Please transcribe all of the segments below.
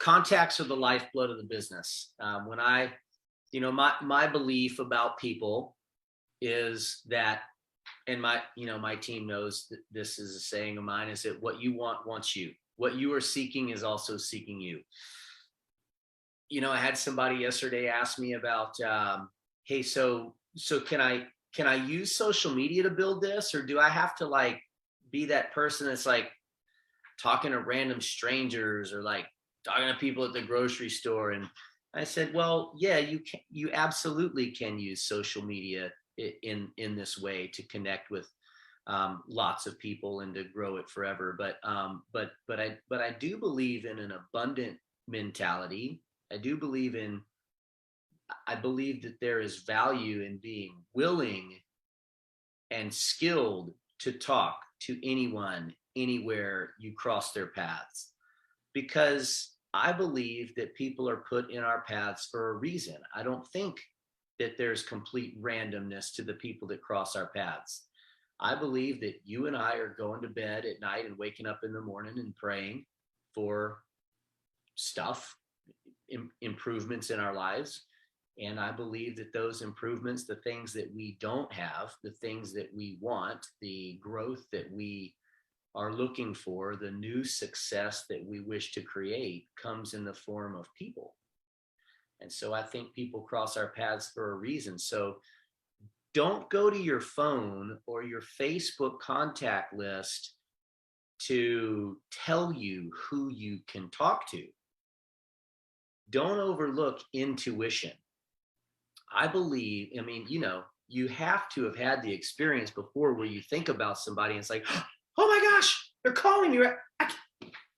contacts are the lifeblood of the business. When I, my belief about people is that, and my team knows that this is a saying of mine, is that what you want wants you. What you are seeking is also seeking you. I had somebody yesterday ask me about, hey, so can I use social media to build this, or do I have to like be that person that's like talking to random strangers or like talking to people at the grocery store? And I said, well, yeah, you absolutely can use social media in this way to connect with lots of people and to grow it forever. But I do believe in an abundant mentality. I believe that there is value in being willing and skilled to talk to anyone, anywhere you cross their paths, because I believe that people are put in our paths for a reason. I don't think that there's complete randomness to the people that cross our paths. I believe that you and I are going to bed at night and waking up in the morning and praying for stuff, improvements in our lives. And I believe that those improvements, the things that we don't have, the things that we want, the growth that we are looking for, the new success that we wish to create, comes in the form of people. And so I think people cross our paths for a reason. So don't go to your phone or your Facebook contact list to tell you who you can talk to. Don't overlook intuition. I believe, you have to have had the experience before where you think about somebody and it's like, oh my gosh, they're calling me. I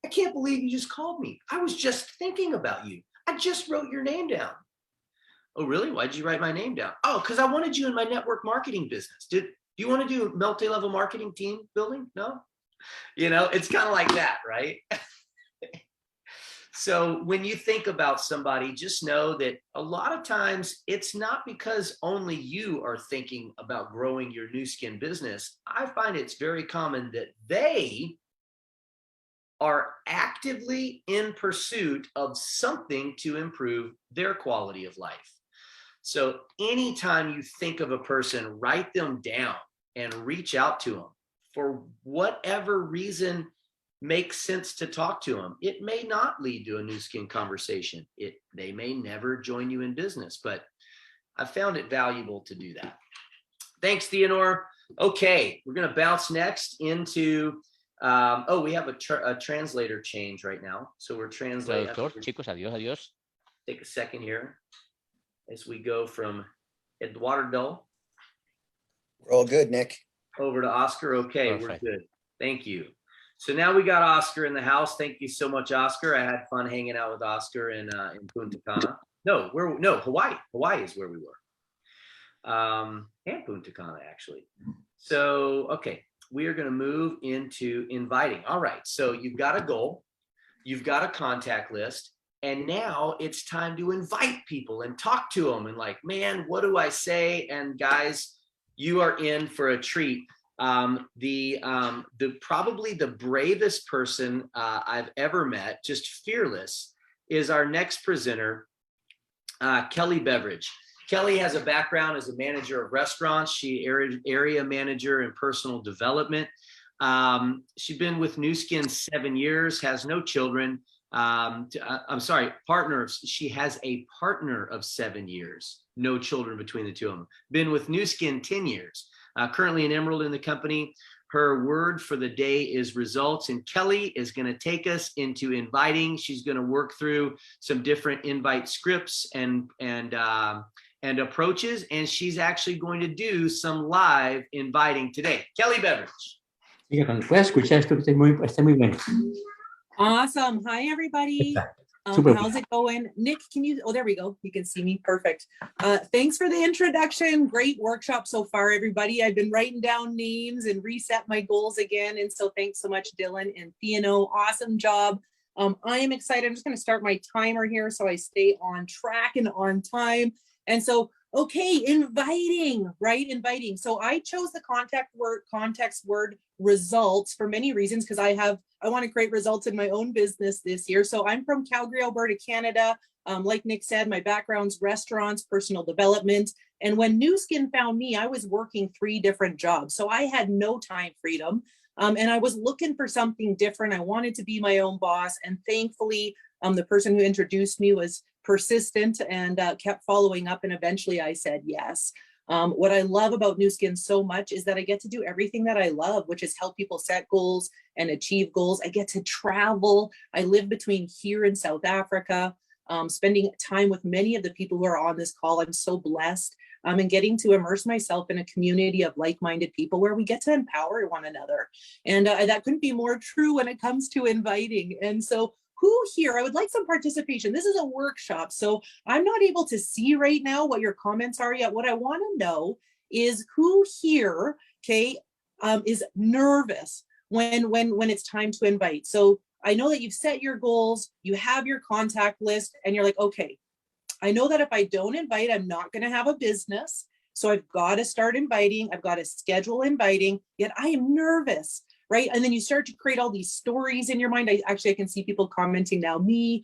can't believe you just called me. I was just thinking about you. I just wrote your name down. Oh, really? Why'd you write my name down? Oh, because I wanted you in my network marketing business. Do you want to do multi-level marketing team building? No? It's kind of like that, right? So when you think about somebody, just know that a lot of times it's not because only you are thinking about growing your Nu Skin business. I find it's very common that they are actively in pursuit of something to improve their quality of life. So anytime you think of a person, write them down and reach out to them for whatever reason makes sense to talk to them. It may not lead to a Nu Skin conversation. They may never join you in business, but I found it valuable to do that. Thanks, Theodore. Okay, we're going to bounce next into, we have a translator change right now. So we're translating. Chicos, adiós. Take a second here as we go from Eduardo. We're all good, Nick. Over to Oscar. Okay, Perfect. We're good. Thank you. So now we got Oscar in the house. Thank you so much, Oscar. I had fun hanging out with Oscar in Punta Cana. Hawaii. Hawaii is where we were. And Punta Cana, actually. So, okay, we are going to move into inviting. All right, so you've got a goal. You've got a contact list. And now it's time to invite people and talk to them. And like, man, what do I say? And guys, you are in for a treat. Probably the bravest person I've ever met, just fearless, is our next presenter, Kelly Beveridge. Kelly has a background as a manager of restaurants. She area manager in personal development. She's been with Nu Skin 7 years, has no children. She has a partner of 7 years, no children between the two of them. Been with Nu Skin 10 years. Currently an emerald in the company. Her word for the day is results. And Kelly is going to take us into inviting. She's going to work through some different invite scripts and approaches. And she's actually going to do some live inviting today. Kelly Beveridge. ¿Puedes escuchar esto? Está muy bueno. Awesome. Hi, everybody. How's it going? Nick, there we go. You can see me. Perfect. Thanks for the introduction. Great workshop so far, everybody. I've been writing down names and reset my goals again. And so thanks so much, Dylan and Theano. Awesome job. I am excited. I'm just going to start my timer here so I stay on track and on time. And so Okay, inviting, right? Inviting. So I chose the context word results for many reasons because I want to create results in my own business this year. So I'm from Calgary, Alberta, Canada. Like Nick said, my background's restaurants, personal development. And when Nu Skin found me, I was working 3 different jobs. So I had no time freedom. And I was looking for something different. I wanted to be my own boss. And thankfully, the person who introduced me was persistent and kept following up. And eventually I said yes. What I love about Nu Skin so much is that I get to do everything that I love, which is help people set goals and achieve goals. I get to travel. I live between here and South Africa, spending time with many of the people who are on this call. I'm so blessed. And getting to immerse myself in a community of like-minded people where we get to empower one another. And that couldn't be more true when it comes to inviting. And so who here, I would like some participation. This is a workshop, so I'm not able to see right now what your comments are yet. What I want to know is who here, okay, is nervous when it's time to invite. So I know that you've set your goals, you have your contact list, and you're like, okay, I know that if I don't invite, I'm not going to have a business. So I've got to start inviting. I've got to schedule inviting, yet I am nervous, right? And then you start to create all these stories in your mind. I can see people commenting now, me,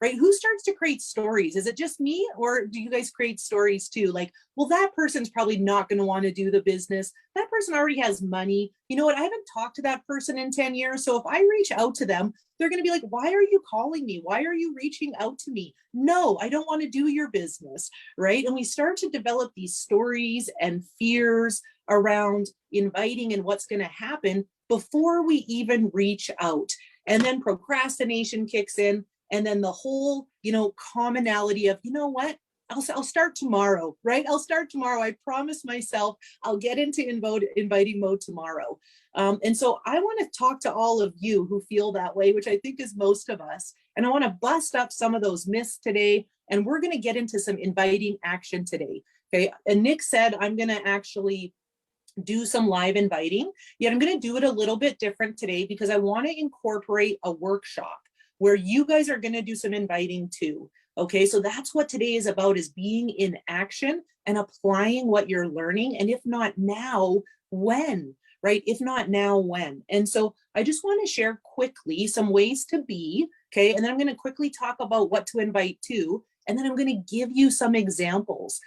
right? Who starts to create stories? Is it just me, or do you guys create stories too? Like, well, that person's probably not going to want to do the business. That person already has money. You know what? I haven't talked to that person in 10 years. So if I reach out to them, they're going to be like, why are you calling me? Why are you reaching out to me? No, I don't want to do your business, right? And we start to develop these stories and fears around inviting and what's going to happen before we even reach out. And then procrastination kicks in. And then the whole, commonality of, you know what? I'll start tomorrow, right? I'll start tomorrow. I promise myself I'll get into inviting mode tomorrow. And so I want to talk to all of you who feel that way, which I think is most of us. And I want to bust up some of those myths today. And we're going to get into some inviting action today. Okay. And Nick said, I'm going to actually do some live inviting, yet I'm going to do it a little bit different today because I want to incorporate a workshop where you guys are going to do some inviting too. Okay, so that's what today is about, is being in action and applying what you're learning. And if not now, when, right? If not now, when? And so I just want to share quickly some ways to be, okay? And then I'm going to quickly talk about what to invite to. And then I'm going to give you some examples.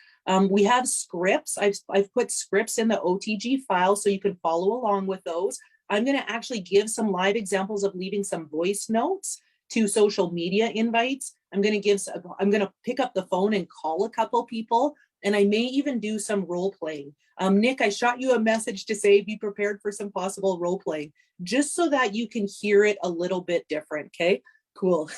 We have scripts. I've put scripts in the OTG file so you can follow along with those. I'm going to actually give some live examples of leaving some voice notes to social media invites. I'm going to pick up the phone and call a couple people, and I may even do some role playing. Nick, I shot you a message to say be prepared for some possible role playing, just so that you can hear it a little bit different. Okay, cool.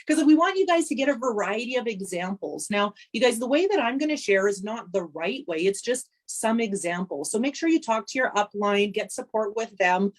Because we want you guys to get a variety of examples. Now, you guys, the way that I'm going to share is not the right way. It's just some examples. So make sure you talk to your upline, get support with them.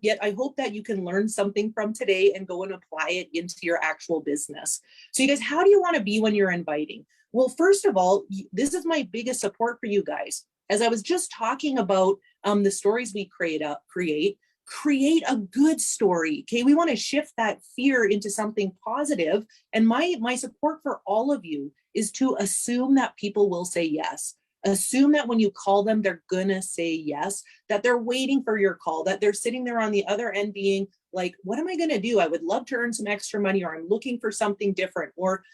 Yet I hope that you can learn something from today and go and apply it into your actual business. So you guys, how do you want to be when you're inviting? Well, first of all, this is my biggest support for you guys. As I was just talking about the stories we create a good story. Okay, we want to shift that fear into something positive. And my support for all of you is to assume that people will say yes. Assume that when you call them, they're gonna say yes, that they're waiting for your call, that they're sitting there on the other end being like, what am I gonna do? I would love to earn some extra money, or I'm looking for something different. Or,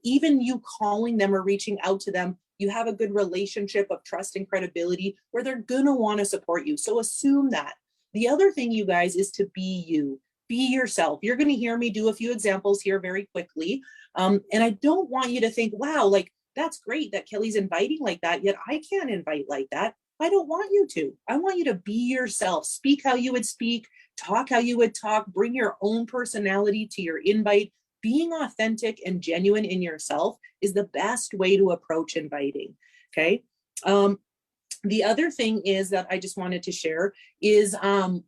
even you calling them or reaching out to them, you have a good relationship of trust and credibility where they're gonna wanna support you. So assume that. The other thing, you guys, is to be you. Be yourself. You're gonna hear me do a few examples here very quickly. And I don't want you to think, wow, like, that's great that Kelly's inviting like that, yet I can't invite like that. I don't want you to. I want you to be yourself. Speak how you would speak, talk how you would talk, bring your own personality to your invite. Being authentic and genuine in yourself is the best way to approach inviting, okay? The other thing is that I just wanted to share is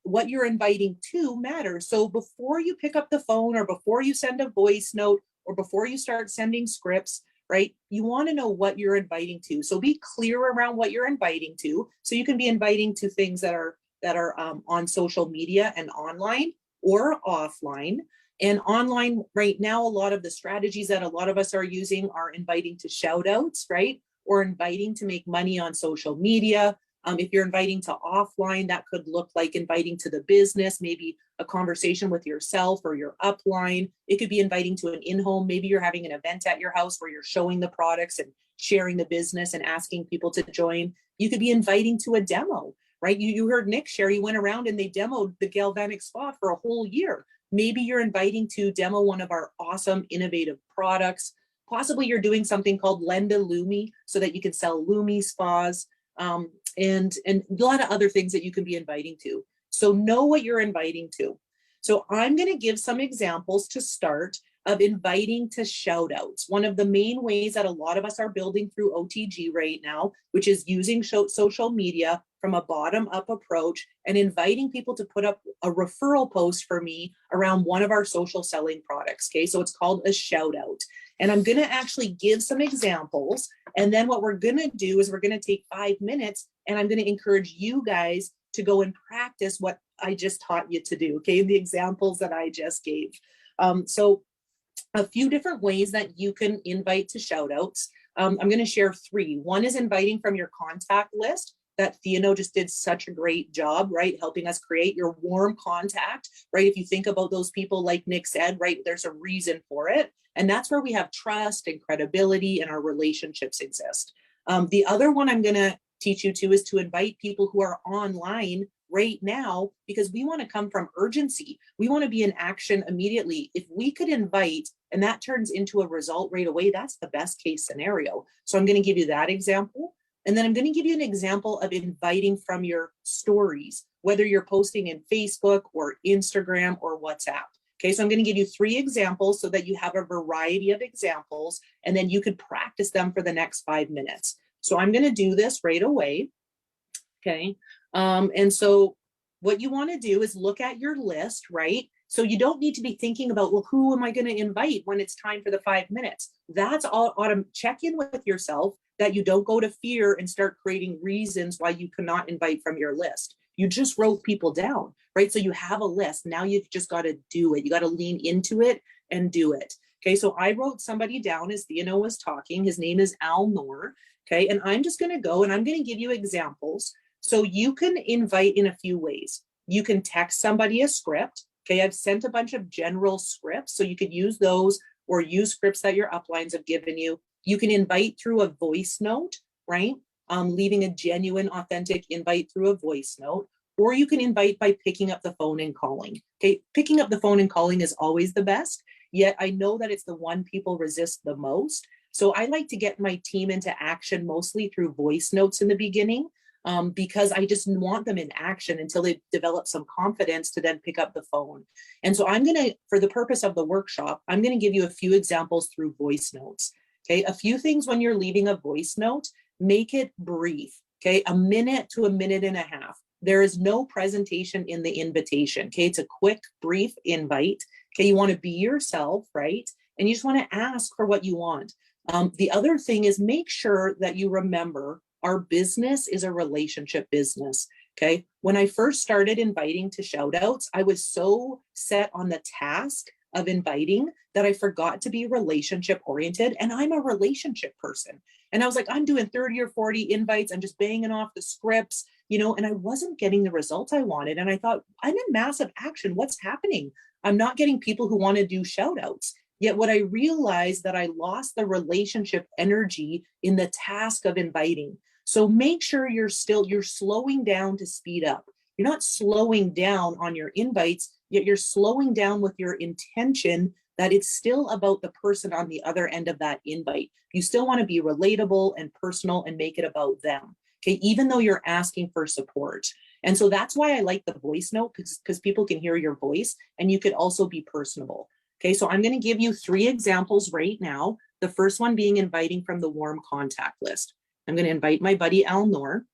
what you're inviting to matters. So before you pick up the phone, or before you send a voice note, or before you start sending scripts, right? You want to know what you're inviting to. So be clear around what you're inviting to. So you can be inviting to things that are on social media and online or offline. And online right now, a lot of the strategies that a lot of us are using are inviting to shout outs, right? Or inviting to make money on social media. If you're inviting to offline, that could look like inviting to the business, maybe a conversation with yourself or your upline. It could be inviting to an in-home. Maybe you're having an event at your house where you're showing the products and sharing the business and asking people to join. You could be inviting to a demo, right? You heard Nick share, he went around and they demoed the Galvanic Spa for a whole year. Maybe you're inviting to demo one of our awesome, innovative products. Possibly you're doing something called Lend a Lumi so that you can sell Lumi spas. And a lot of other things that you can be inviting to. So know what you're inviting to. So I'm going to give some examples to start of inviting to shout outs. One of the main ways that a lot of us are building through OTG right now, which is using social media from a bottom up approach and inviting people to put up a referral post for me around one of our social selling products. Okay, so it's called a shout out. And I'm going to actually give some examples. And then what we're going to do is we're going to take 5 minutes and I'm going to encourage you guys to go and practice what I just taught you to do. Okay, the examples that I just gave. So a few different ways that you can invite to shout outs. I'm going to share 3. One is inviting from your contact list. That Theano just did such a great job, right? Helping us create your warm contact, right? If you think about those people, like Nick said, right, there's a reason for it. And that's where we have trust and credibility and our relationships exist. The other one I'm going to teach you to is to invite people who are online right now, because we want to come from urgency. We want to be in action immediately. If we could invite and that turns into a result right away, that's the best case scenario. So I'm going to give you that example. And then I'm going to give you an example of inviting from your stories, whether you're posting in Facebook or Instagram or WhatsApp. Okay, so I'm going to give you 3 examples so that you have a variety of examples, and then you could practice them for the next 5 minutes. So I'm going to do this right away. Okay, and so what you want to do is look at your list, right? So you don't need to be thinking about, well, who am I going to invite when it's time for the 5 minutes? That's all. Check in with yourself that you don't go to fear and start creating reasons why you cannot invite from your list. You just wrote people down, right? So you have a list. Now you've just got to do it. You got to lean into it and do it. Okay, so I wrote somebody down as Theano was talking. His name is Al Noor. Okay, and I'm just going to go and I'm going to give you examples. So you can invite in a few ways. You can text somebody a script. Okay, I've sent a bunch of general scripts, so you could use those or use scripts that your uplines have given you. You can invite through a voice note, right? Leaving a genuine, authentic invite through a voice note, or you can invite by picking up the phone and calling. Okay, picking up the phone and calling is always the best, yet I know that it's the one people resist the most. So I like to get my team into action mostly through voice notes in the beginning, because I just want them in action until they develop some confidence to then pick up the phone. And so I'm going to, for the purpose of the workshop, I'm going to give you a few examples through voice notes. Okay, a few things when you're leaving a voice note, make it brief. Okay, a minute to a minute and a half. There is no presentation in the invitation. Okay, it's a quick, brief invite. Okay, you want to be yourself, right? And you just want to ask for what you want. The other thing is make sure that you remember our business is a relationship business. Okay, when I first started inviting to shout outs, I was so set on the task of inviting that I forgot to be relationship oriented. And I'm a relationship person. And I was like, I'm doing 30 or 40 invites. I'm just banging off the scripts, you know, and I wasn't getting the results I wanted. And I thought, I'm in massive action. What's happening? I'm not getting people who want to do shout outs. Yet what I realized that I lost the relationship energy in the task of inviting. So make sure you're slowing down to speed up. You're not slowing down on your invites, yet you're slowing down with your intention that it's still about the person on the other end of that invite. You still want to be relatable and personal and make it about them. Okay, even though you're asking for support. And so that's why I like the voice note, because people can hear your voice and you could also be personable. Okay, so I'm going to give you 3 examples right now. The first one being inviting from the warm contact list. I'm going to invite my buddy Al Noor.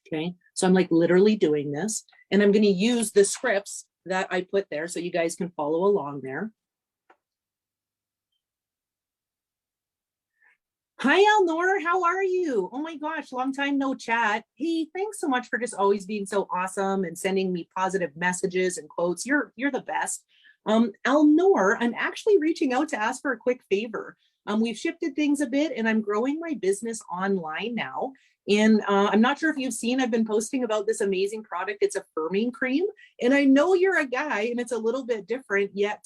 Okay, so I'm like literally doing this, and I'm going to use the scripts that I put there so you guys can follow along there. Hi, Al Noor, how are you? Oh my gosh, long time no chat. Hey, thanks so much for just always being so awesome and sending me positive messages and quotes. You're the best. Alnor, I'm actually reaching out to ask for a quick favor. We've shifted things a bit and I'm growing my business online now. And I'm not sure if you've seen, I've been posting about this amazing product. It's a firming cream. And I know you're a guy and it's a little bit different, yet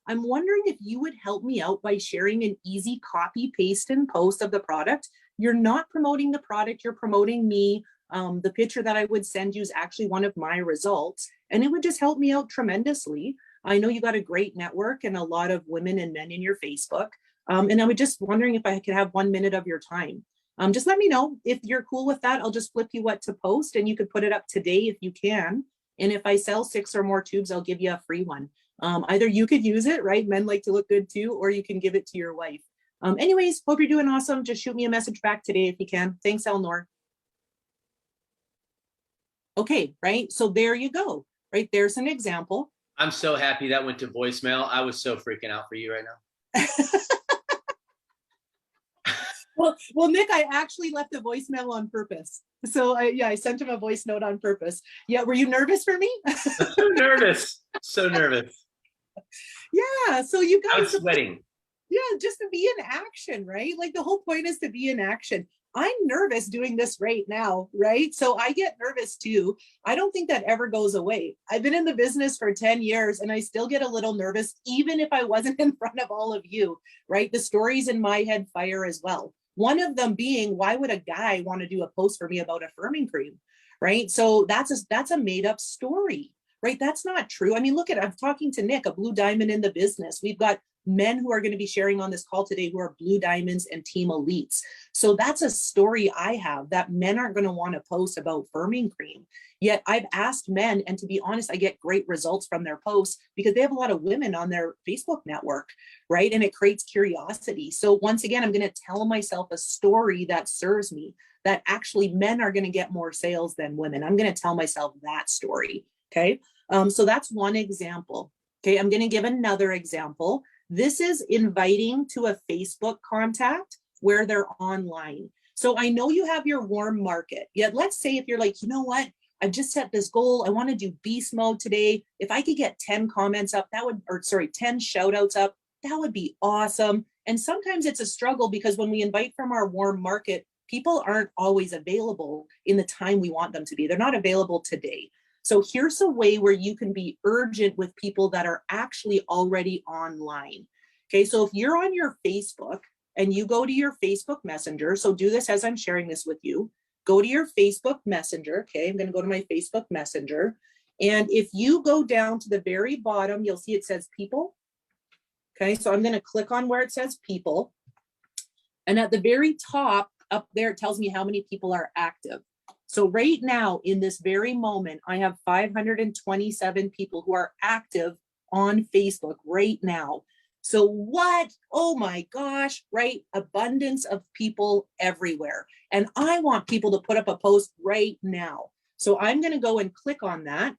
I'm wondering if you would help me out by sharing an easy copy, paste, and post of the product. You're not promoting the product, you're promoting me. The picture that I would send you is actually one of my results, and it would just help me out tremendously. I know you got a great network and a lot of women and men in your Facebook. And I was just wondering if I could have 1 minute of your time. Just let me know if you're cool with that. I'll just flip you what to post and you could put it up today if you can. And if I sell 6 or more tubes, I'll give you a free one. Either you could use it, right? Men like to look good too, or you can give it to your wife. Anyways, hope you're doing awesome. Just shoot me a message back today if you can. Thanks, Elnor. Okay, right? So there you go, right? There's an example. I'm so happy that went to voicemail. I was so freaking out for you right now. Well, Nick, I actually left a voicemail on purpose. So I sent him a voice note on purpose. Yeah, were you nervous for me? So nervous, so nervous. Yeah, so you guys. I was sweating. Yeah, just to be in action, right? Like the whole point is to be in action. I'm nervous doing this right now, right? So I get nervous too. I don't think that ever goes away. I've been in the business for 10 years and I still get a little nervous, even if I wasn't in front of all of you, right? The stories in my head fire as well. One of them being, why would a guy want to do a post for me about a firming cream, right? So that's a made up story, right? That's not true. I mean, look at, I'm talking to Nick, a blue diamond in the business. We've got men who are going to be sharing on this call today who are blue diamonds and team elites. So that's a story I have that men aren't going to want to post about firming cream. Yet I've asked men, and to be honest, I get great results from their posts because they have a lot of women on their Facebook network, right? And it creates curiosity. So once again, I'm going to tell myself a story that serves me, that actually men are going to get more sales than women. I'm going to tell myself that story. Okay. So that's one example. Okay. I'm going to give another example. This is inviting to a Facebook contact where they're online. So I know you have your warm market. Yet let's say if you're like, you know what? I've just set this goal. I want to do beast mode today. If I could get 10 comments up, 10 shout outs up, that would be awesome. And sometimes it's a struggle because when we invite from our warm market, people aren't always available in the time we want them to be. They're not available today. So here's a way where you can be urgent with people that are actually already online. Okay, so if you're on your Facebook and you go to your Facebook Messenger, so do this as I'm sharing this with you. Go to your Facebook Messenger. Okay, I'm going to go to my Facebook Messenger. And if you go down to the very bottom, you'll see it says people. Okay, so I'm going to click on where it says people. And at the very top up there, it tells me how many people are active. So right now, in this very moment, I have 527 people who are active on Facebook right now. So what? Oh my gosh, right? Abundance of people everywhere. And I want people to put up a post right now. So I'm going to go and click on that.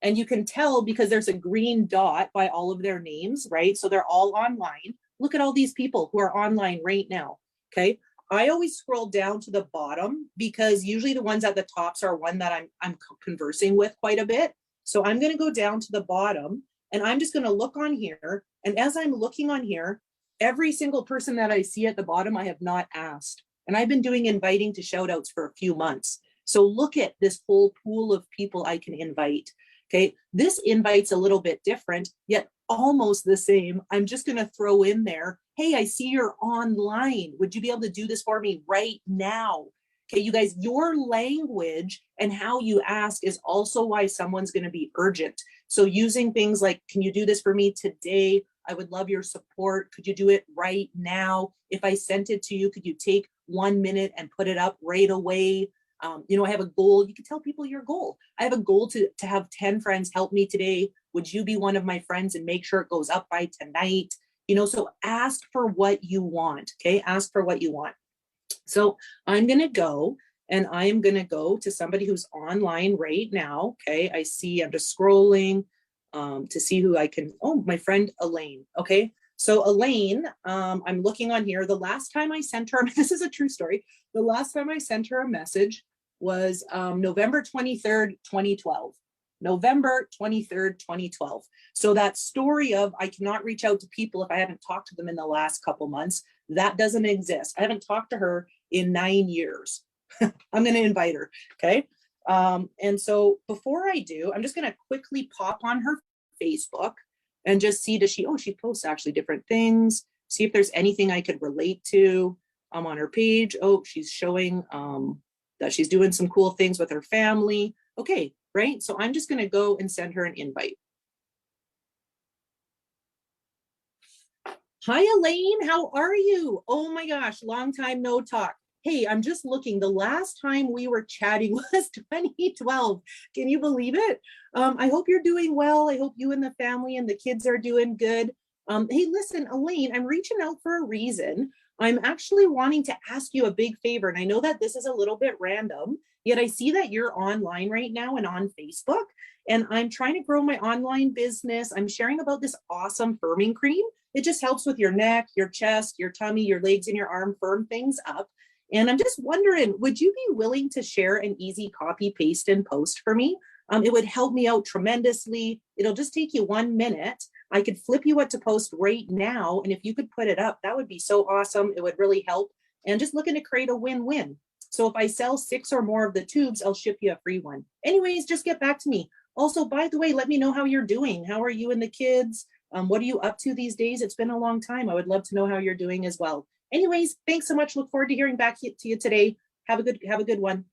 And you can tell because there's a green dot by all of their names, right? So they're all online. Look at all these people who are online right now. Okay. I always scroll down to the bottom because usually the ones at the tops are one that I'm conversing with quite a bit. So I'm going to go down to the bottom and I'm just going to look on here. And as I'm looking on here, every single person that I see at the bottom, I have not asked. And I've been doing inviting to shout outs for a few months. So look at this whole pool of people I can invite. Okay, this invite's a little bit different, yet almost the same. I'm just going to throw in there, hey, I see you're online. Would you be able to do this for me right now? Okay, you guys, your language and how you ask is also why someone's going to be urgent. So using things like, can you do this for me today? I would love your support. Could you do it right now? If I sent it to you, could you take 1 minute and put it up right away? I have a goal. You can tell people your goal. I have a goal to have 10 friends help me today. Would you be one of my friends and make sure it goes up by tonight? So ask for what you want. Okay. Ask for what you want. So I'm going to go and I am going to go to somebody who's online right now. Okay. I'm just scrolling to see who I can. Oh, my friend Elaine. Okay. So Elaine, I'm looking on here. The last time I sent her, this is a true story. The last time I sent her a message was November 23rd, 2012. November 23rd, 2012. So that story of I cannot reach out to people if I haven't talked to them in the last couple months, that doesn't exist. I haven't talked to her in 9 years. I'm going to invite her. Okay. And so before I do, I'm just going to quickly pop on her Facebook and just see, does she, oh, she posts actually different things. See if there's anything I could relate to. I'm on her page. Oh, she's showing that she's doing some cool things with her family. Okay, right? So I'm just going to go and send her an invite. Hi, Elaine. How are you? Oh my gosh, long time no talk. Hey, I'm just looking. The last time we were chatting was 2012. Can you believe it? I hope you're doing well. I hope you and the family and the kids are doing good. Hey, listen, Elaine, I'm reaching out for a reason. I'm actually wanting to ask you a big favor. And I know that this is a little bit random, yet I see that you're online right now and on Facebook. And I'm trying to grow my online business. I'm sharing about this awesome firming cream. It just helps with your neck, your chest, your tummy, your legs, and your arm, firm things up. And I'm just wondering, would you be willing to share an easy copy, paste, and post for me? It would help me out tremendously. It'll just take you 1 minute. I could flip you what to post right now. And if you could put it up, that would be so awesome. It would really help. And just looking to create a win-win. So if I sell 6 or more of the tubes, I'll ship you a free one. Anyways, just get back to me. Also, by the way, let me know how you're doing. How are you and the kids? What are you up to these days? It's been a long time. I would love to know how you're doing as well. Anyways, thanks so much. Look forward to hearing back to you today. Have a good one.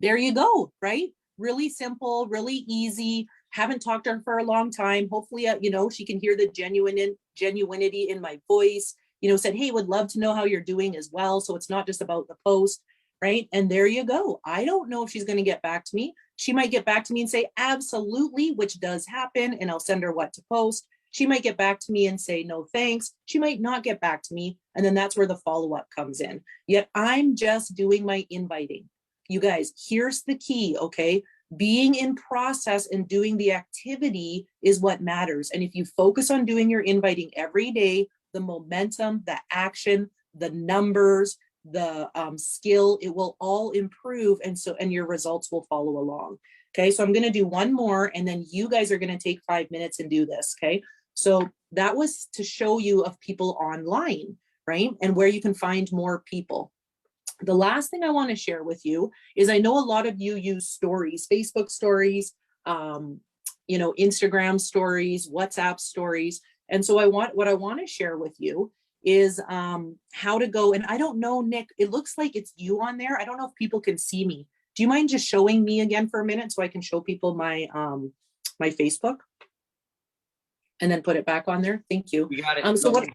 There you go, right? Really simple, really easy. Haven't talked to her for a long time. Hopefully, she can hear the genuinity in my voice. Said, hey, would love to know how you're doing as well. So it's not just about the post, right? And there you go. I don't know if she's going to get back to me. She might get back to me and say, absolutely, which does happen. And I'll send her what to post. She might get back to me and say, no, thanks. She might not get back to me. And then that's where the follow-up comes in. Yet I'm just doing my inviting. You guys, here's the key, okay? Being in process and doing the activity is what matters. And if you focus on doing your inviting every day, the momentum, the action, the numbers, the skill, it will all improve. And your results will follow along. Okay, so I'm going to do one more and then you guys are going to take 5 minutes and do this. Okay, so that was to show you of people online, right? And where you can find more people. The last thing I want to share with you is I know a lot of you use stories, Facebook stories, Instagram stories, WhatsApp stories. And so what I want to share with you is how to go. And I don't know, Nick, it looks like it's you on there. I don't know if people can see me. Do you mind just showing me again for a minute so I can show people my my Facebook and then put it back on there? Thank you. You got it.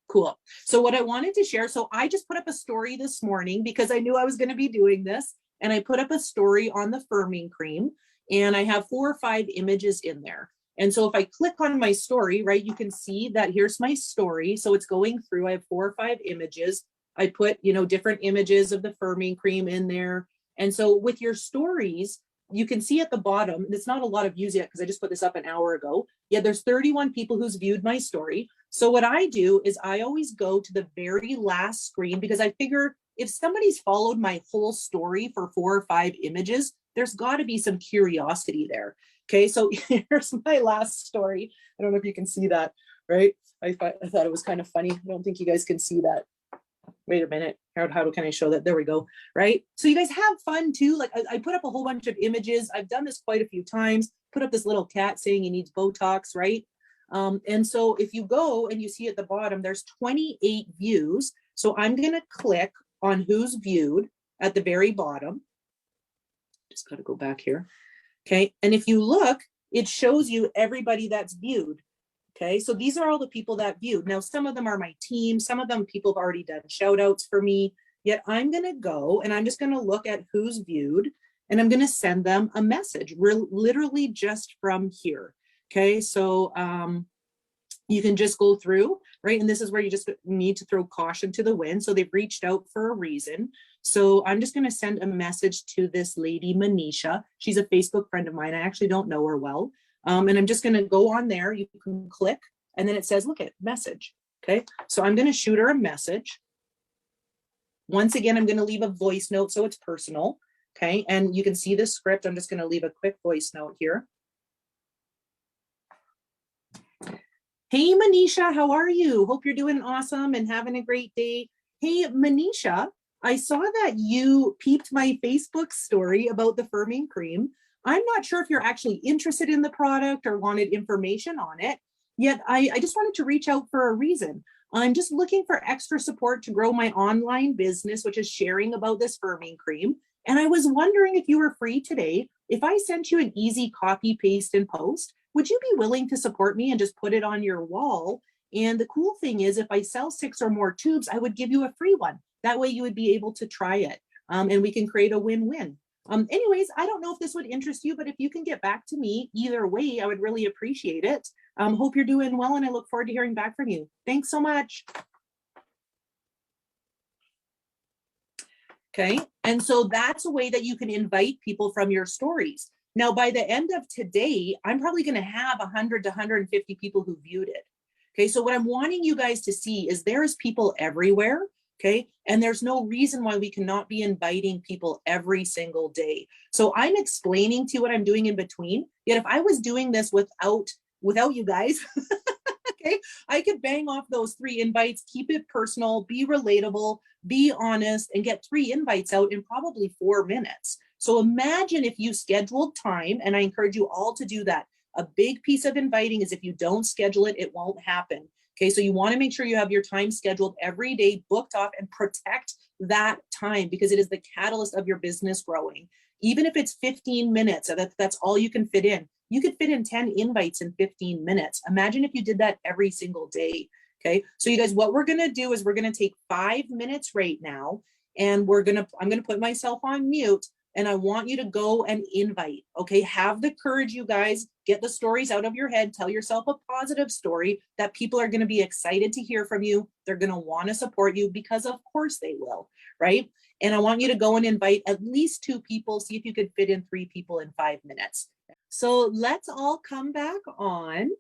Cool. So what I wanted to share, so I just put up a story this morning because I knew I was going to be doing this. And I put up a story on the firming cream and I have 4 or 5 images in there. And so if I click on my story, right, you can see that here's my story. So it's going through, I have 4 or 5 images. I put, different images of the firming cream in there. And so with your stories, you can see at the bottom, and it's not a lot of views yet because I just put this up an hour ago. Yeah, there's 31 people who's viewed my story. So what I do is I always go to the very last screen because I figure if somebody's followed my whole story for 4 or 5 images, there's got to be some curiosity there. Okay, so here's my last story. I don't know if you can see that, right? I thought it was kind of funny. I don't think you guys can see that. Wait a minute. How can I show that? There we go. Right. So you guys have fun too. Like I put up a whole bunch of images. I've done this quite a few times. Put up this little cat saying he needs Botox, right? And so if you go and you see at the bottom, there's 28 views. So I'm going to click on who's viewed at the very bottom. Just got to go back here. Okay. And if you look, it shows you everybody that's viewed. Okay, so these are all the people that viewed. Now, some of them are my team. Some of them people have already done shout outs for me. Yet I'm going to go and I'm just going to look at who's viewed and I'm going to send them a message. We're literally just from here. Okay, so you can just go through, right? And this is where you just need to throw caution to the wind. So they've reached out for a reason. So I'm just going to send a message to this lady, Manisha. She's a Facebook friend of mine. I actually don't know her well. And I'm just going to go on there. You can click and then it says, look at message. Okay. So I'm going to shoot her a message. Once again, I'm going to leave a voice note so it's personal. Okay, and you can see the script. I'm just going to leave a quick voice note here. Hey, Manisha, how are you? Hope you're doing awesome and having a great day. Hey, Manisha, I saw that you peeped my Facebook story about the firming cream. I'm not sure if you're actually interested in the product or wanted information on it, yet I just wanted to reach out for a reason. I'm just looking for extra support to grow my online business, which is sharing about this firming cream. And I was wondering if you were free today, if I sent you an easy copy, paste, and post, would you be willing to support me and just put it on your wall? And the cool thing is, if I sell 6 or more tubes, I would give you a free one. That way you would be able to try it, and we can create a win-win. Anyways, I don't know if this would interest you, but if you can get back to me either way, I would really appreciate it. Hope you're doing well, and I look forward to hearing back from you. Thanks so much. Okay, and so that's a way that you can invite people from your stories. Now, by the end of today, I'm probably going to have 100 to 150 people who viewed it. Okay, so what I'm wanting you guys to see is there's people everywhere. Okay, and there's no reason why we cannot be inviting people every single day. So I'm explaining to you what I'm doing in between. Yet if I was doing this without you guys, okay, I could bang off those 3 invites, keep it personal, be relatable, be honest, and get 3 invites out in probably 4 minutes. So imagine if you scheduled time, and I encourage you all to do that. A big piece of inviting is if you don't schedule it, it won't happen. Okay, so you want to make sure you have your time scheduled every day, booked off, and protect that time because it is the catalyst of your business growing. Even if it's 15 minutes, that's all you can fit in. You could fit in 10 invites in 15 minutes. Imagine if you did that every single day. Okay, so you guys, what we're going to do is we're going to take 5 minutes right now, and I'm going to put myself on mute. And I want you to go and invite, okay? Have the courage, you guys, get the stories out of your head, tell yourself a positive story that people are gonna be excited to hear from you. They're gonna wanna support you because of course they will, right? And I want you to go and invite at least 2 people, see if you could fit in 3 people in 5 minutes. So let's all come back on.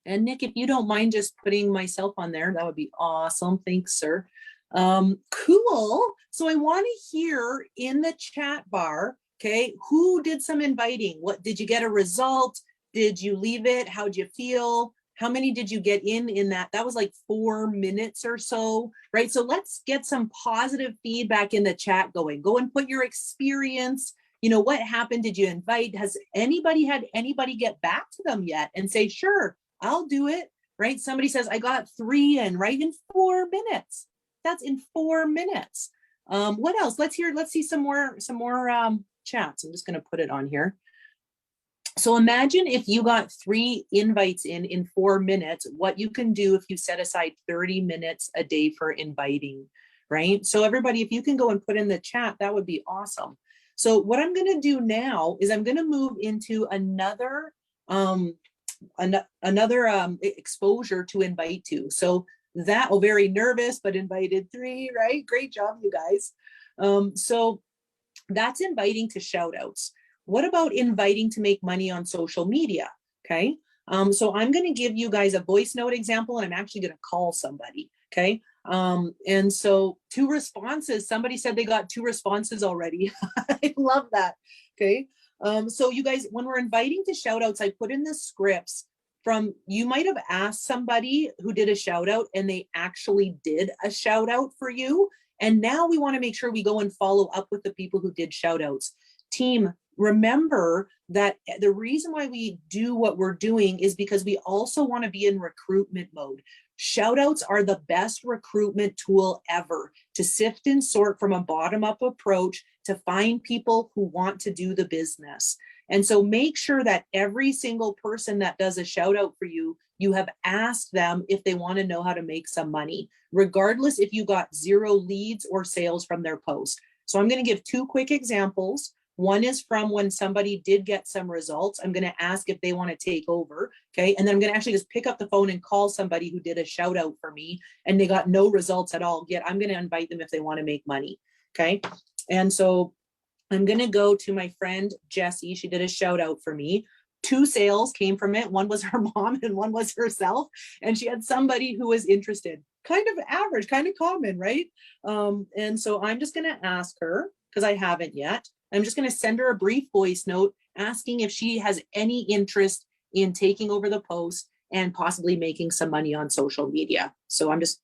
And Nick, if you don't mind just putting myself on there, that would be awesome. Thanks, sir. Cool. So I want to hear in the chat bar, okay, who did some inviting? What did you get a result? Did you leave it? How'd you feel? How many did you get in that? That was like 4 minutes or so, right? So let's get some positive feedback in the chat going. Go and put your experience. You know, what happened? Did you invite? Has anybody had anybody get back to them yet and say, sure, I'll do it, right? Somebody says, I got 3 in, right, in 4 minutes. That's in 4 minutes. What else? Let's see some more chats. I'm just going to put it on here. So imagine if you got 3 invites in 4 minutes, what you can do if you set aside 30 minutes a day for inviting, right? So everybody, if you can go and put in the chat, that would be awesome. So what I'm going to do now is I'm going to move into another exposure to invite to. So that, very nervous, but invited 3, right? Great job, you guys. So that's inviting to shout outs. What about inviting to make money on social media? Okay. So I'm going to give you guys a voice note example, and I'm actually going to call somebody. Okay. And so 2 responses, somebody said they got 2 responses already. I love that. Okay. So you guys, when we're inviting to shout outs, I put in the scripts from, you might have asked somebody who did a shout out and they actually did a shout out for you. And now we want to make sure we go and follow up with the people who did shout outs. Team, remember that the reason why we do what we're doing is because we also want to be in recruitment mode. Shout outs are the best recruitment tool ever to sift and sort from a bottom-up approach to find people who want to do the business. And so make sure that every single person that does a shout out for you, you have asked them if they want to know how to make some money, regardless if you got 0 leads or sales from their post. So I'm going to give 2 quick examples. One is from when somebody did get some results. I'm going to ask if they want to take over. Okay. And then I'm going to actually just pick up the phone and call somebody who did a shout out for me and they got no results at all. Yet I'm going to invite them if they want to make money. Okay. And so I'm going to go to my friend Jessie. She did a shout out for me. 2 sales came from it. One was her mom and one was herself. And she had somebody who was interested. kind of average, kind of common, right? And so I'm just going to ask her, because I haven't yet. I'm just going to send her a brief voice note asking if she has any interest in taking over the post and possibly making some money on social media. So I'm just,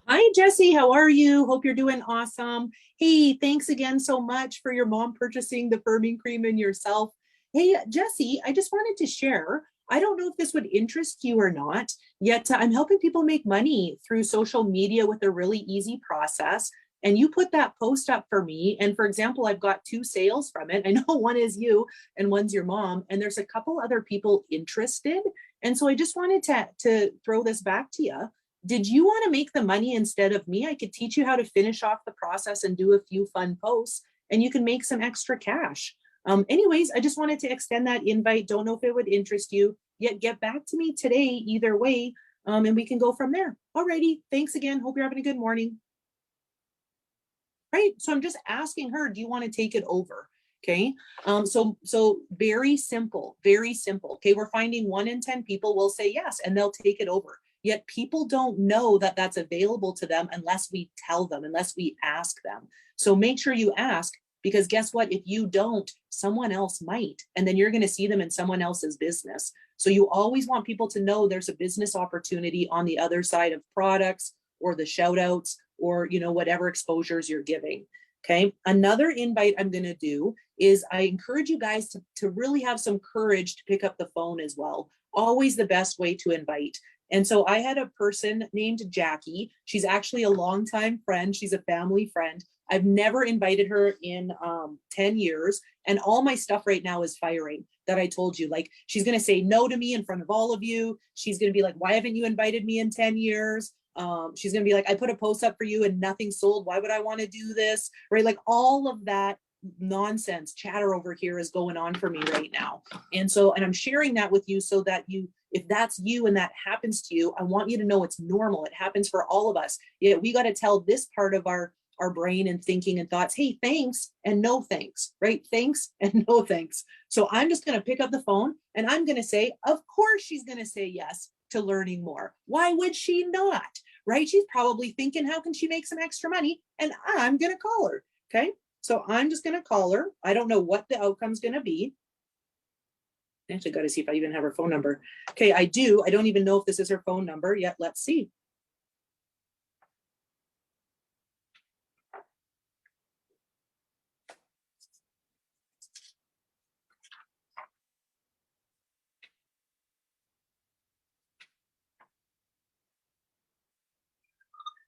hi, Jesse, how are you? Hope you're doing awesome. Hey, thanks again so much for your mom purchasing the firming cream and yourself. Hey, Jesse, I just wanted to share, I don't know if this would interest you or not, yet I'm helping people make money through social media with a really easy process. And you put that post up for me. And for example, I've got 2 sales from it. I know one is you and one's your mom, and there's a couple other people interested. And so I just wanted to throw this back to you. Did you want to make the money instead of me? I could teach you how to finish off the process and do a few fun posts, and you can make some extra cash. Anyways, I just wanted to extend that invite. Don't know if it would interest you, yet get back to me today either way, and we can go from there. Alrighty, thanks again. Hope you're having a good morning. Right, so I'm just asking her, do you want to take it over? Okay, so very simple, very simple. Okay, we're finding 1 in 10 people will say yes, and they'll take it over. Yet people don't know that that's available to them unless we tell them, unless we ask them. So make sure you ask, because guess what? If you don't, someone else might, and then you're going to see them in someone else's business. So you always want people to know there's a business opportunity on the other side of products or the shout outs or, you know, whatever exposures you're giving. Okay. Another invite I'm going to do is I encourage you guys to really have some courage to pick up the phone as well. Always the best way to invite. And so I had a person named Jackie. She's actually a longtime friend. She's a family friend. I've never invited her in 10 years. And all my stuff right now is firing that I told you. Like, she's going to say no to me in front of all of you. She's going to be like, why haven't you invited me in 10 years? She's going to be like, I put a post up for you and nothing sold. Why would I want to do this? Right? Like, all of that nonsense chatter over here is going on for me right now. And I'm sharing that with you so that you, if that's you and that happens to you, I want you to know it's normal. It happens for all of us. Yeah, we got to tell this part of our brain and thinking and thoughts, hey, thanks and no thanks, right? Thanks and no thanks. So I'm just going to pick up the phone and I'm going to say, of course she's going to say yes to learning more. Why would she not? Right? She's probably thinking, how can she make some extra money? And I'm going to call her. Okay. So I'm just going to call her. I don't know what the outcome's going to be. I actually got to see if I even have her phone number. Okay, I do. I don't even know if this is her phone number yet. Let's see.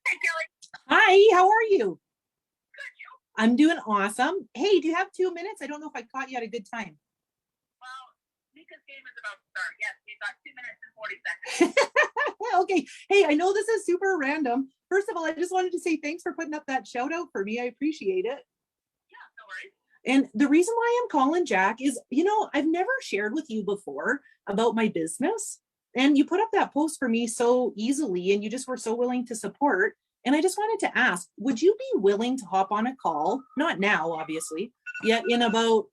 Hey, Kelly. Hi, how are you? Good, you? I'm doing awesome. Hey, do you have 2 minutes? I don't know if I caught you at a good time. Well, Nika's game is about to start. Yes, we've got 2 minutes and 40 seconds. Okay. Hey, I know this is super random. First of all, I just wanted to say thanks for putting up that shout out for me. I appreciate it. Yeah, no worries. And the reason why I'm calling Jack is, you know, I've never shared with you before about my business. And you put up that post for me so easily and you just were so willing to support. And I just wanted to ask, would you be willing to hop on a call? Not now, obviously, yet in about,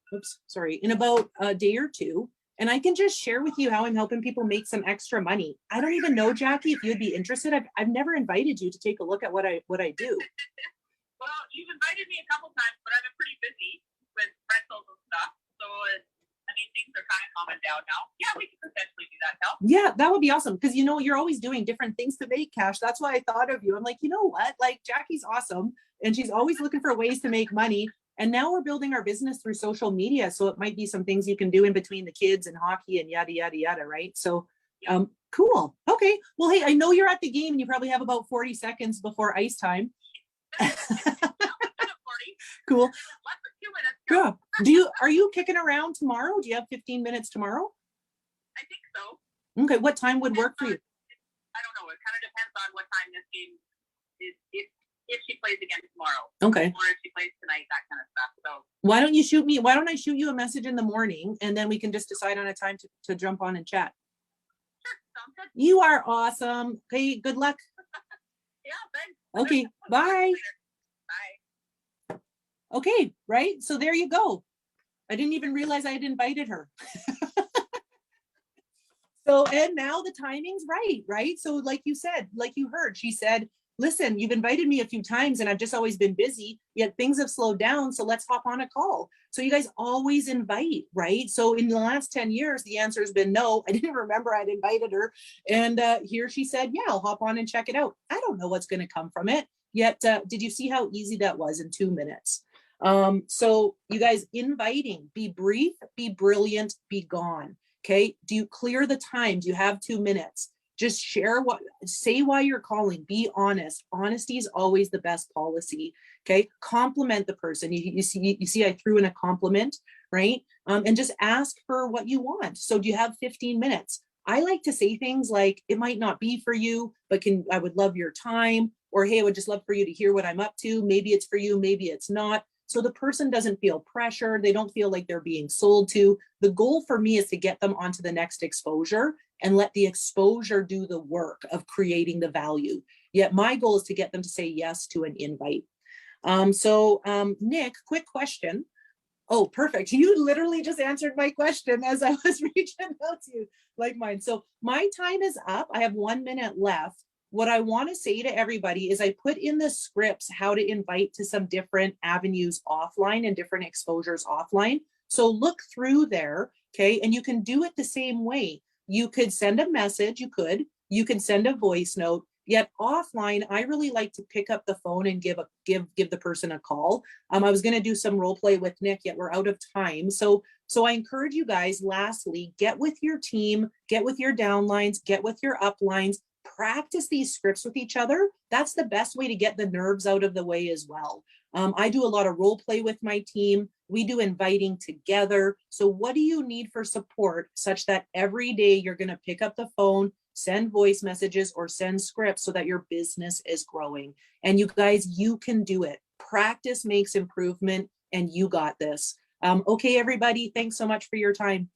in about a day or two. And I can just share with you how I'm helping people make some extra money. I don't even know, Jackie, if you'd be interested. I've never invited you to take a look at what I do. Well, you've invited me a couple times, but I've been pretty busy with rentals and stuff. So, I mean, things are kind of calming down now. Yeah, we can potentially do that now. Yeah, that would be awesome. Because, you know, you're always doing different things to make cash. That's why I thought of you. I'm like, you know what? Like, Jackie's awesome. And she's always looking for ways to make money. And now we're building our business through social media. So it might be some things you can do in between the kids and hockey and yada, yada, yada, right? So, cool. Okay. Well, hey, I know you're at the game and you probably have about 40 seconds before ice time. Cool. Less than 2 minutes. Yeah. Are you kicking around tomorrow? Do you have 15 minutes tomorrow? I think so. Okay. What time would work for you? I don't know. It kind of depends on what time this game is, if she plays again tomorrow. Okay. Or if she plays tonight, that kind of stuff. So Why don't I shoot you a message in the morning and then we can just decide on a time to jump on and chat. sure, sounds good. You are awesome. Okay. Good luck. Yeah, thanks. Okay. Bye. Bye. Okay. Right. So there you go. I didn't even realize I had invited her. So, and now the timing's right? So like you said, like you heard, she said, listen, you've invited me a few times and I've just always been busy, yet things have slowed down. So let's hop on a call. So you guys always invite, right? So in the last 10 years, the answer has been no. I didn't remember I'd invited her. And here she said, yeah, I'll hop on and check it out. I don't know what's going to come from it. Yet, did you see how easy that was in 2 minutes? So you guys inviting, be brief, be brilliant, be gone. Okay. Do you clear the time? Do you have 2 minutes? Just share say why you're calling, be honest. Honesty is always the best policy. Okay. Compliment the person. You see, I threw in a compliment, right? And just ask for what you want. So do you have 15 minutes? I like to say things like, it might not be for you, but I would love your time. Or, hey, I would just love for you to hear what I'm up to. Maybe it's for you, maybe it's not. So the person doesn't feel pressure. They don't feel like they're being sold to. The goal for me is to get them onto the next exposure and let the exposure do the work of creating the value. Yet my goal is to get them to say yes to an invite. Nick, quick question. Oh, perfect. You literally just answered my question as I was reaching out to you, like mine. So my time is up. I have 1 minute left. What I want to say to everybody is I put in the scripts how to invite to some different avenues offline and different exposures offline. So look through there, okay? And you can do it the same way. You could send a message, you can send a voice note, yet offline, I really like to pick up the phone and give the person a call. I was going to do some role play with Nick, yet we're out of time. So I encourage you guys, lastly, get with your team, get with your downlines, get with your uplines, practice these scripts with each other. That's the best way to get the nerves out of the way as well. I do a lot of role play with my team. We do inviting together. So what do you need for support such that every day you're going to pick up the phone, send voice messages or send scripts so that your business is growing? And you guys, you can do it. Practice makes improvement and you got this. Okay, everybody, thanks so much for your time.